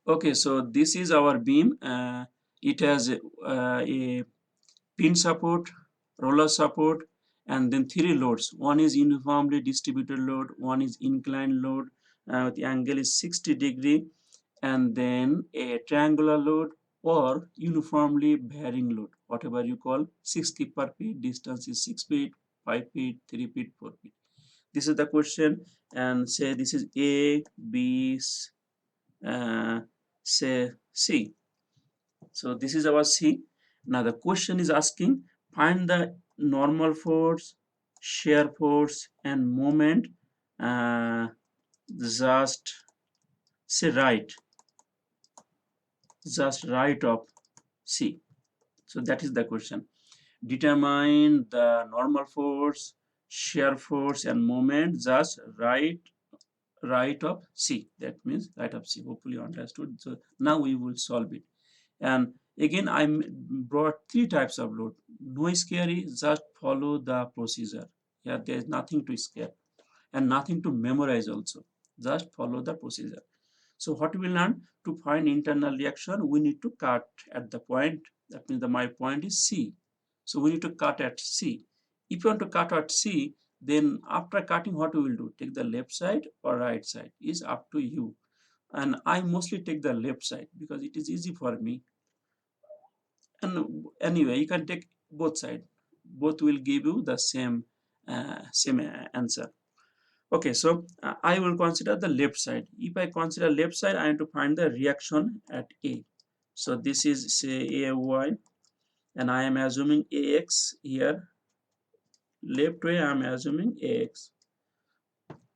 Okay, so this is our beam. It has a pin support, roller support, and then three loads. One is uniformly distributed load, one is inclined load. The angle is 60 degree, and then a triangular load or uniformly varying load, whatever you call. 6 feet per feet, distance is 6 feet, 5 feet, 3 feet, 4 feet. This is the question, and say this is A, B, say C. So this is our C. Now the question is asking, find the normal force, shear force, and moment. Uh, just say right of C. So that is the question. Determine the normal force, shear force, and moment. Just right of C. That means right of C. Hopefully you understood. So now we will solve it. And again, I brought three types of load. No scary, just follow the procedure. Yeah, there is nothing to scare and nothing to memorize also. Just follow the procedure. So what we learn, to find internal reaction, we need to cut at the point. That means my point is C. So we need to cut at C. If you want to cut at C, then after cutting, what we will do? Take the left side or right side is up to you. And I mostly take the left side because it is easy for me. And anyway, you can take both sides. Both will give you the same answer. Okay, so I will consider the left side. If I consider left side, I have to find the reaction at A. So this is say AY, and I am assuming AX here. Left way, I am assuming AX.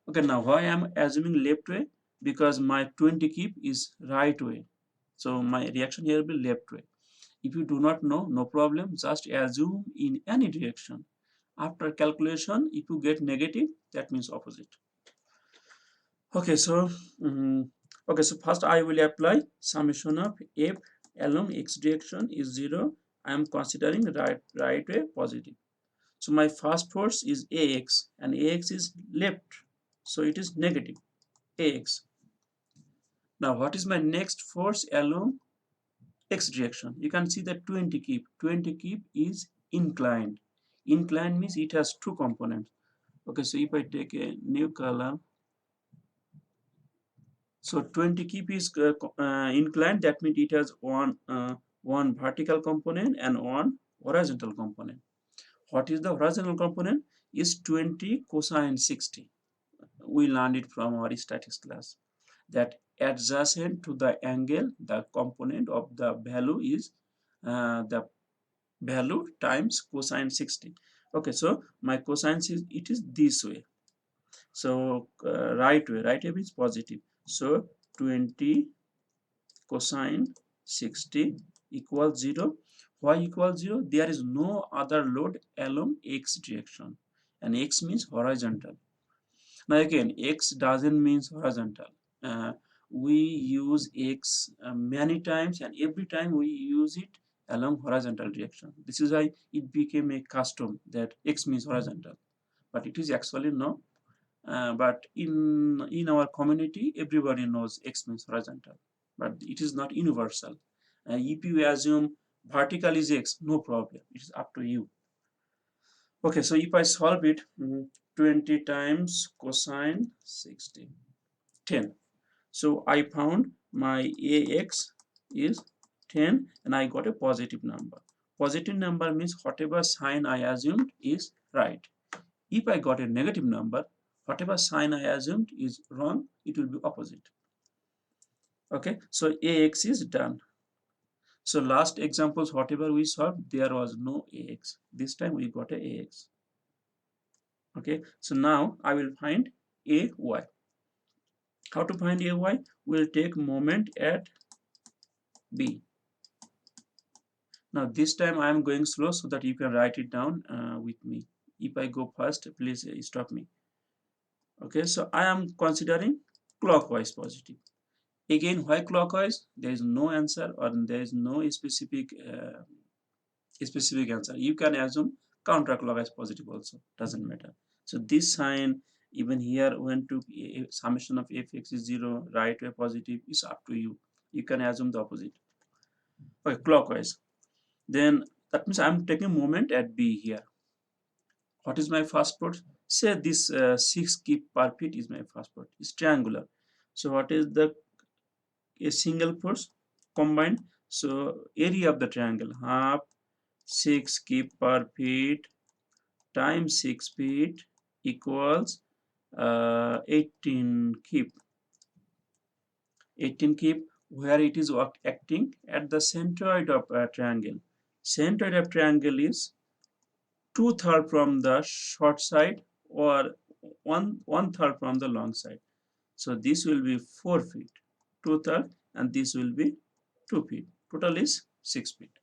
Okay, now why I am assuming left way? Because my 20 keep is right way. So my reaction here will be left way. If you do not know, no problem, just assume in any direction. After calculation, if you get negative, that means opposite. Okay, so first I will apply summation of f along x direction is 0. I am considering right way positive. So my first force is ax, and ax is left, so it is negative ax. Now what is my next force along x direction? You can see that 20 keep. 20 keep is inclined. Inclined means it has two components. Okay, so if I take a new color, so 20 keep is inclined. That means it has one vertical component and one horizontal component. What is the horizontal component? Is 20 cosine 60. We learned it from our statistics class. That adjacent to the angle, the component of the value is the value times cosine 60. Okay, so my cosine is, it is this way. So right way means positive. So 20 cosine 60 equals 0. Why equals 0? There is no other load along x direction, and x means horizontal. Now again, x doesn't mean horizontal. uh, we use x many times, and every time we use it along horizontal direction. This is why it became a custom that x means horizontal, but it is actually no. But in our community, everybody knows x means horizontal, but it is not universal. If you assume vertical is x, no problem, it is up to you. Okay, so if I solve it, 20 times cosine 60, 10. So I found my ax is 10, and I got a positive number. Positive number means whatever sign I assumed is right. If I got a negative number, whatever sign I assumed is wrong, it will be opposite. Okay, so ax is done. So last examples, whatever we solved, there was no ax. This time we got a ax. Okay, so now I will find ay. How to find ay? We'll take moment at b. Now this time I am going slow so that you can write it down with me. If I go fast, please stop me. Okay, so I am considering clockwise positive. Again, why clockwise? There is no answer, or there is no specific answer. You can assume counterclockwise positive also, doesn't matter. So this sign, even here, when to summation of fx is 0, right way positive, is up to you. You can assume the opposite. Okay, clockwise. Then that means I'm taking moment at B here. What is my first port? Say this 6 kip per feet is my first port. It's triangular. So what is the a single force combined? So area of the triangle, half 6 kip per feet times 6 feet equals 18 kip. 18 kip, where it is acting at the centroid of a triangle. Centroid of triangle is 2/3 from the short side or one third from the long side. So this will be 4 feet, 2/3, and this will be 2 feet. Total is 6 feet.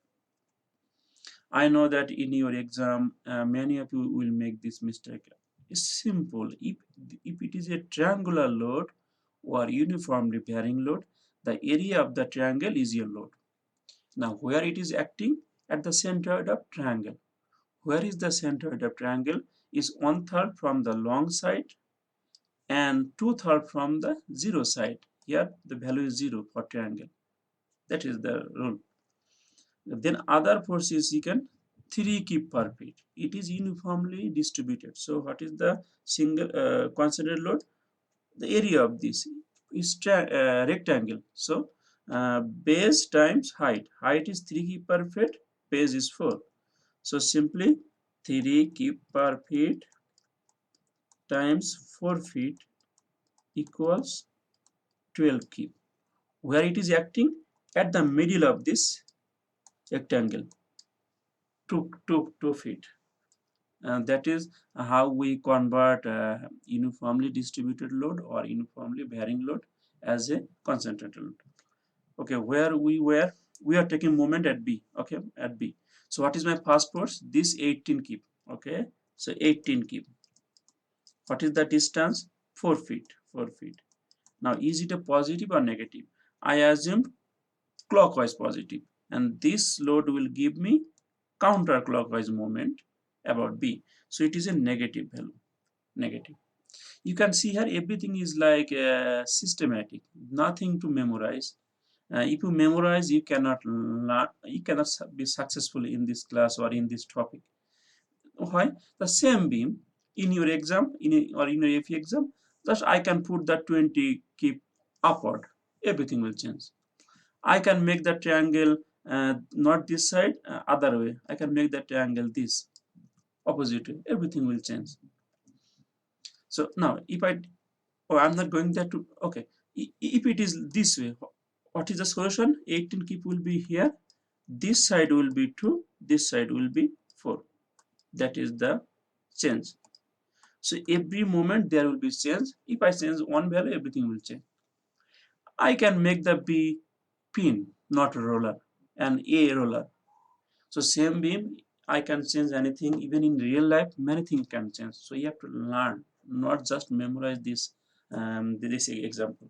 I know that in your exam, many of you will make this mistake. It's simple. If it is a triangular load or uniformly varying load, the area of the triangle is your load. Now, where it is acting? At the centroid of triangle. Where is the centroid of triangle? Is 1/3 from the long side and 2/3 from the zero side. Here the value is 0 for triangle. That is the rule. Then other forces you can 3 kip per feet. It is uniformly distributed. So what is the single concentrated load? The area of this is rectangle. So base times height. Height is 3 kip per feet. Base is 4. So simply 3 kip per feet times 4 feet equals 12 kip. Where it is acting? At the middle of this rectangle, 2 feet. And that is how we convert uniformly distributed load or uniformly varying load as a concentrated load. Okay, where we are taking moment at B. Okay, at B. So what is my first force? This 18 kip. Okay, so 18 kip. What is the distance? 4 feet. 4 feet. Now is it a positive or negative? I assume clockwise positive, and this load will give me counterclockwise moment about B. So it is a negative value. Negative. You can see here everything is like systematic, nothing to memorize. If you memorize, you cannot learn, you cannot be successful in this class or in this topic. Why? The same beam in your exam, or in your FE exam, just I can put the 20 keep upward, everything will change. I can make the triangle not this side, other way. I can make the triangle this opposite way. Everything will change. So now, if I, oh, I'm not going there to, okay. If it is this way, what is the solution? 18 keep will be here. This side will be 2. This side will be 4. That is the change. So every moment there will be change. If I change one value, everything will change. I can make the B pin, not roller, and A roller. So same beam, I can change anything. Even in real life, many things can change. So you have to learn, not just memorize this example.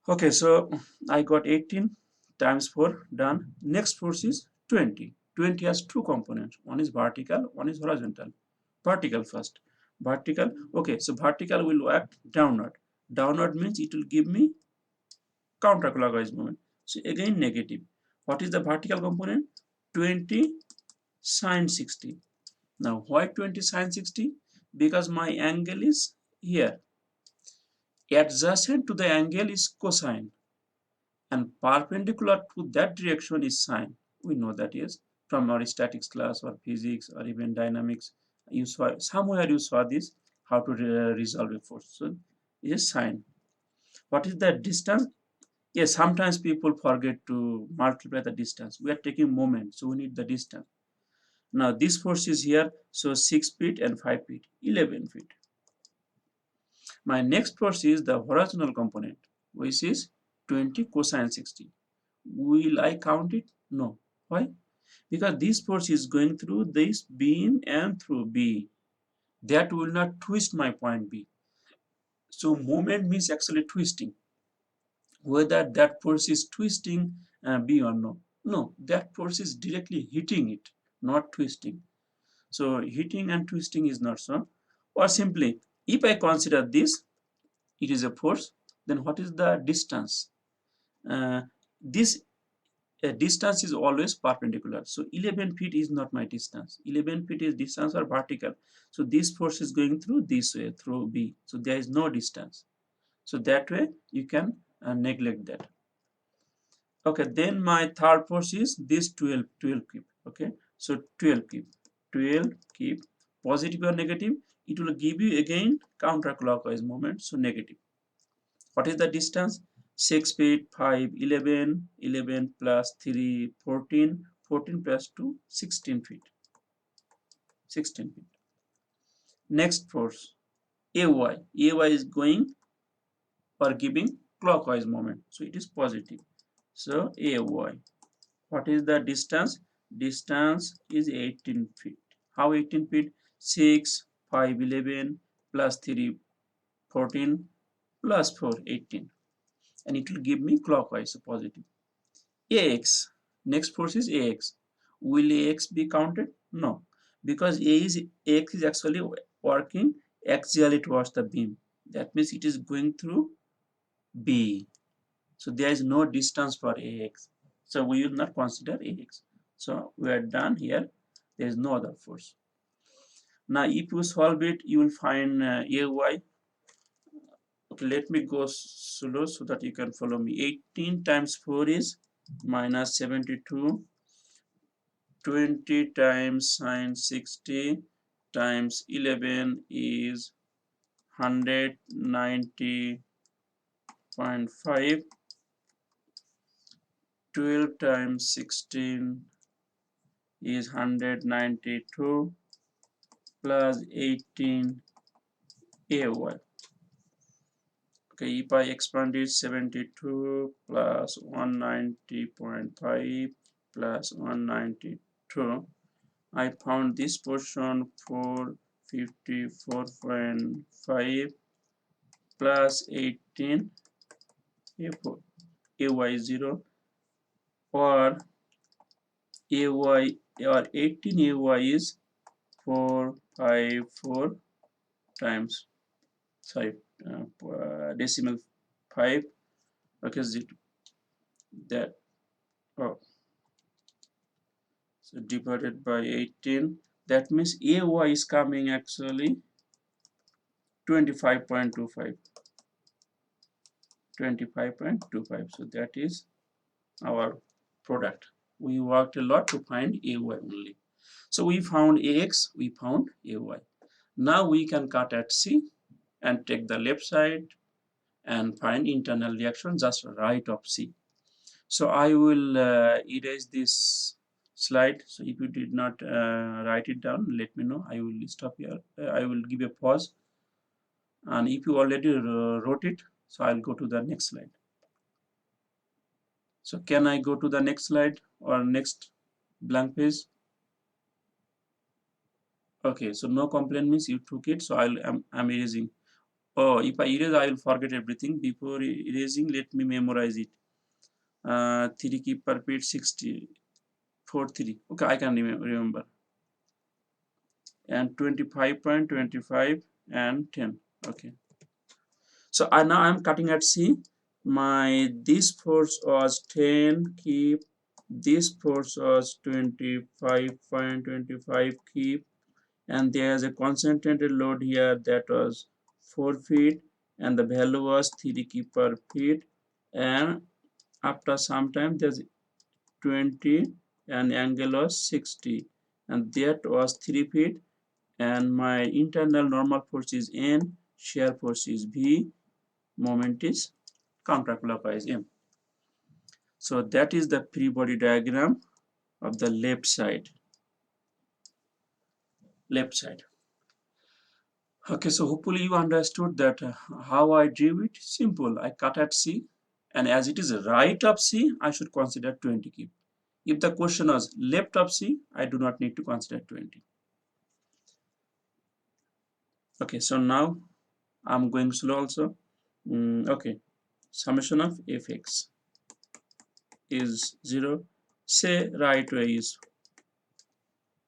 Okay, so I got 18 times 4 done. Next force is 20. 20 has two components. One is vertical, one is horizontal. Vertical first. Vertical. Okay, so vertical will act downward. Downward means it will give me counterclockwise movement. So again negative. What is the vertical component? 20 sine 60. Now why 20 sine 60? Because my angle is here. Adjacent to the angle is cosine, and perpendicular to that direction is sine. We know that is from our statics class or physics or even dynamics. You saw somewhere, you saw this, how to resolve a force. So it is sine. What is the distance? Yes, sometimes people forget to multiply the distance. We are taking moment, so we need the distance. Now this force is here, so 6 feet and 5 feet, 11 feet. My next force is the horizontal component, which is 20 cosine 60. Will I count it? No. Why? Because this force is going through this beam and through B. That will not twist my point B. So moment means actually twisting. Whether that force is twisting B or no. No, that force is directly hitting it, not twisting. So hitting and twisting is not so. Or simply, if I consider this, it is a force, then what is the distance? uh, this distance is always perpendicular. So 11 feet is not my distance. 11 feet is distance or vertical. So this force is going through this way, through B. So there is no distance. So that way you can neglect that. Okay, then my third force is this 12 keep. Okay, so 12 keep, 12 keep, positive or negative, it will give you again counterclockwise moment, so negative. What is the distance? 6 feet, 5, 11, 11 plus 3, 14, 14 plus 2, 16 feet, 16 feet. Next force, AY, AY is going or giving clockwise moment, so it is positive. So AY, what is the distance? Distance is 18 feet. How 18 feet? 6, 5, 11 plus 3, 14 plus 4, 18. And it will give me clockwise, so positive. AX, next force is AX. Will AX be counted? No, because AX is actually working axially towards the beam. That means it is going through B. So there is no distance for AX. So we will not consider AX. So we are done here. There is no other force. Now if you solve it, you will find AY. Okay, let me go slow so that you can follow me. 18 times 4 is minus 72. 20 times sine 60 times 11 is 190.5. 12 times 16 is 192 plus 18 AY. Okay, if I expand it, 72 plus 190.5 plus 192, I found this portion 454.5 plus 18 AY0, or AY or 18 AY is 454 times, sorry, decimal 5. Okay, that, oh, so divided by 18, that means AY is coming actually 25.25, 25.25. So that is our product. We worked a lot to find AY only. So we found AX, we found AY. Now we can cut at C and take the left side and find internal reaction just right of C. So I will erase this slide. So if you did not write it down, let me know. I will stop here. I will give a pause. And if you already wrote it, so I'll go to the next slide. So can I go to the next slide or next blank page? Okay, so no complaint means you took it. So I'm erasing. Oh, if I erase, I will forget everything. Before erasing, let me memorize it. 3 keep per page 60, 4 3. Okay, I can remember. And 25.25 and 10. Okay. So now I'm cutting at C. My this force was 10 keep. This force was 25.25 keep. And there's a concentrated load here that was 4 feet, and the value was 3 keep per feet. And after some time there's 20 and angle was 60, and that was 3 feet, and my internal normal force is N, shear force is V, moment is counterclockwise M. So that is the free body diagram of the left side. Okay, so hopefully you understood that how I drew it. Simple. I cut at C, and as it is right of C, I should consider 20 keep. If the question was left of C, I do not need to consider 20. Okay, so now I'm going slow also. Okay, summation of fx is 0. Say right way is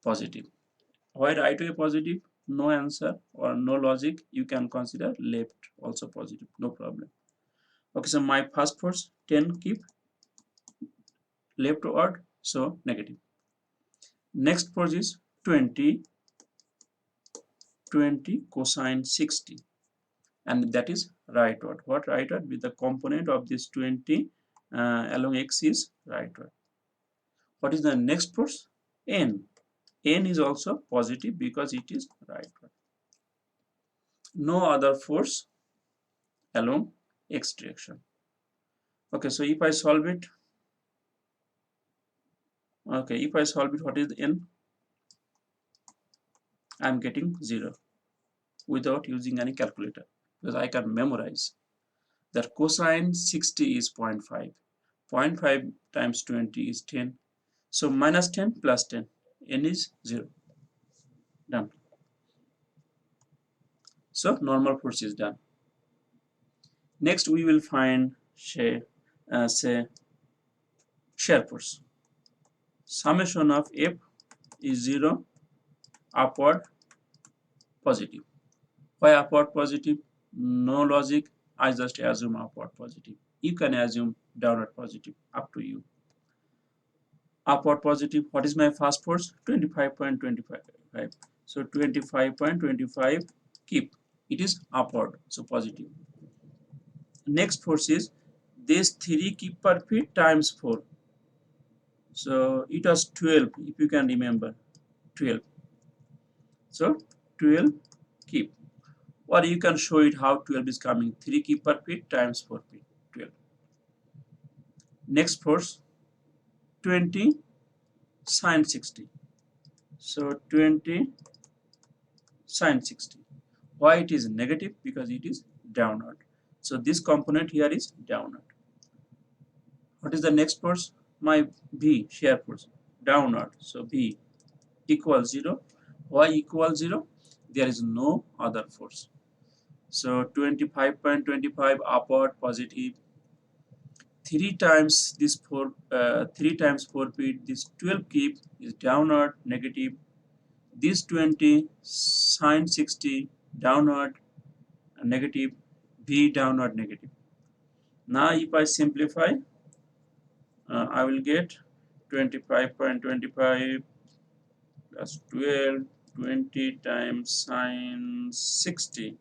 positive. Why right way positive? No answer or no logic. You can consider left also positive. No problem. Okay, so my first force 10 keep leftward, so negative. Next force is 20 cosine 60, and that is rightward. What rightward? With the component of this 20 along x is rightward. What is the next force? N. N is also positive because it is rightward. No other force along x direction. Okay, so if I solve it, what is the N? I am getting 0 without using any calculator because I can memorize that cosine 60 is 0.5. 0.5 times 20 is 10. So minus 10 plus 10. N is 0. Done. So normal force is done. Next we will find say shear force. Summation of F is 0, upward positive. Why upward positive? No logic. I just assume upward positive. You can assume downward positive, up to you. Upward positive. What is my first force? 25.25. So 25.25 keep. It is upward, so positive. Next force is this 3 keep per feet times 4. So it was 12, if you can remember, 12. So 12 keep. Or you can show it how 12 is coming. 3 keep per feet times 4 feet, 12. Next force 20 sine 60. So 20 sine 60. Why it is negative? Because it is downward. So this component here is downward. What is the next force? My V, shear force, downward. So V equals 0. Why equals 0? There is no other force. So 25.25 upward positive. 3 times this 3 times 4 feet, this 12 keep is downward negative. This 20 sine 60 downward negative, V downward negative. Now if I simplify, I will get 25.25 plus 12, 20 times sine 60.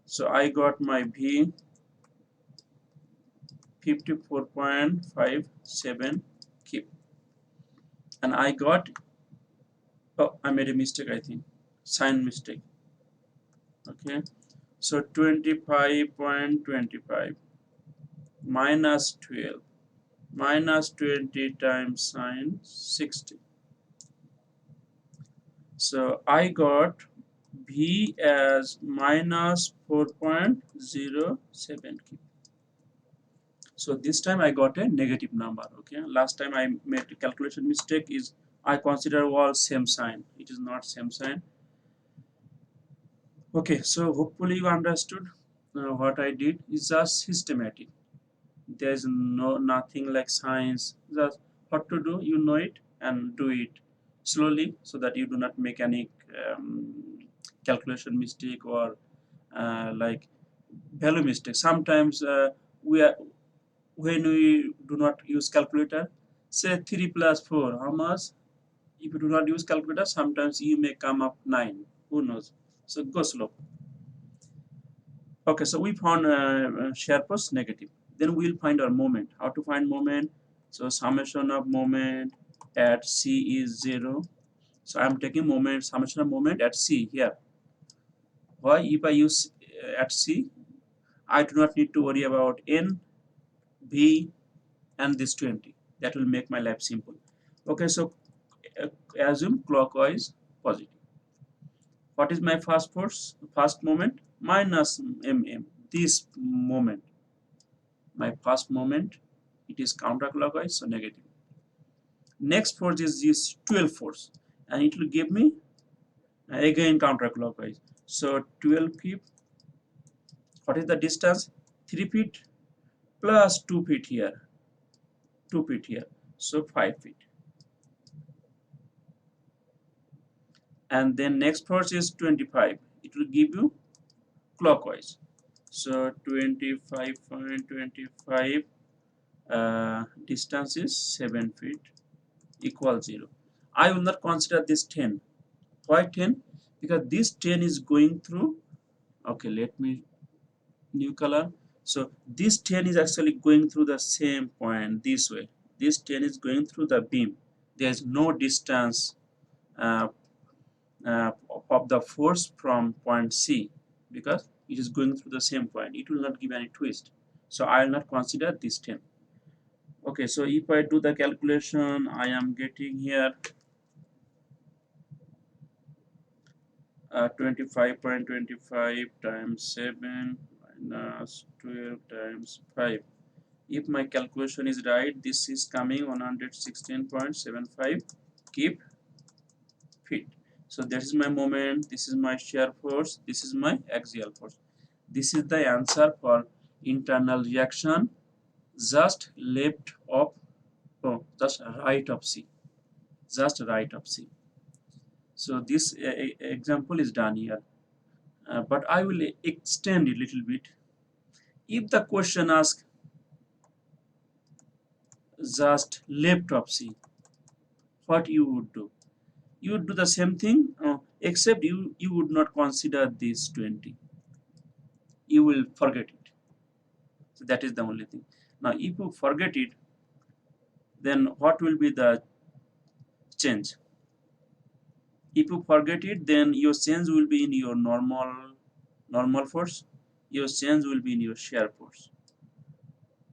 So I got my V 54.57 keep, and I got, oh, I made a mistake, I think, sign mistake. Okay, so 25.25 minus 12 minus 20 times sine 60. So I got V as minus 4.07 keep. So this time I got a negative number. Okay, last time I made a calculation mistake is I consider all same sign. It is not same sign. Okay, so hopefully you understood. What I did is just systematic. There's nothing like science. Just what to do, you know it, and do it slowly so that you do not make any calculation mistake or like value mistake. Sometimes we are, when we do not use calculator, say 3 plus 4, how much? If you do not use calculator, sometimes you may come up 9. Who knows? So go slow. Okay, so we found shear force negative. Then we'll find our moment. How to find moment? So summation of moment at C is 0. So I'm taking moment, summation of moment at C here. Why? If I use at C, I do not need to worry about N, V, and this 20. That will make my life simple. Okay, so assume clockwise positive. What is my first force? First moment minus mm. This moment, my first moment, it is counterclockwise, so negative. Next force is this 12 force, and it will give me again counterclockwise. So 12 feet. What is the distance? 3 feet plus 2 feet here. 2 feet here. So 5 feet. And then next force is 25. It will give you clockwise. So 25.25 distance is 7 feet equal 0. I will not consider this 10. Why 10? Because this 10 is going through, okay, let me new color. So this 10 is actually going through the same point this way. This 10 is going through the beam. There is no distance uh, uh, of the force from point C, because it is going through the same point. It will not give any twist. So I will not consider this 10. Okay, so if I do the calculation, I am getting here 25.25 times 7 minus 12 times 5. If my calculation is right, this is coming 116.75 keep feet. So this is my moment, this is my shear force, this is my axial force. This is the answer for internal reaction just left of, oh, just right of C, just right of C. So this example is done here, but I will extend a little bit. If the question asks just left of C, what you would do? You would do the same thing, except you would not consider this 20. You will forget it. So that is the only thing. Now if you forget it, then what will be the change? If you forget it, then your change will be in your normal force. Your change will be in your shear force.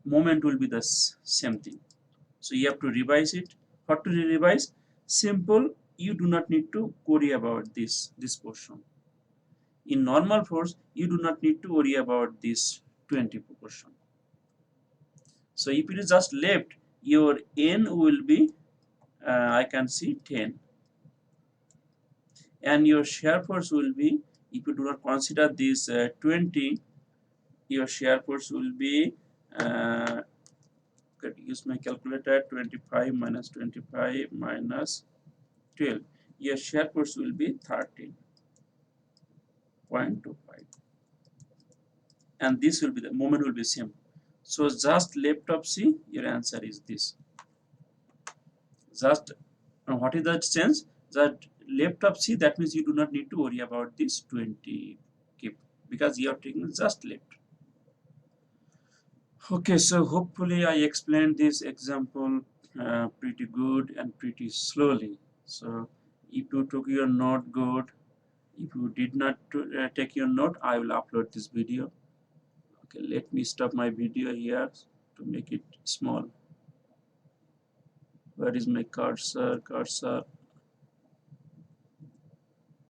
Moment will be the same thing. So you have to revise it. What to revise? Simple. You do not need to worry about this portion. In normal force, you do not need to worry about this 20 portion. So if it is just left, your n will be, I can see 10, and your shear force will be, if you do not consider this 20, your shear force will be, use my calculator, 25 minus 25 minus 12. Your shear force will be 13.25, and this will be, the moment will be same. So just left of C, your answer is this. Just what is the change? That left of C, that means you do not need to worry about this 20 keep, because you are taking just left. Okay, so hopefully I explained this example pretty good and pretty slowly. So if you took your note, good. If you did not take your note, I will upload this video. Okay, let me stop my video here to make it small. Where is my cursor?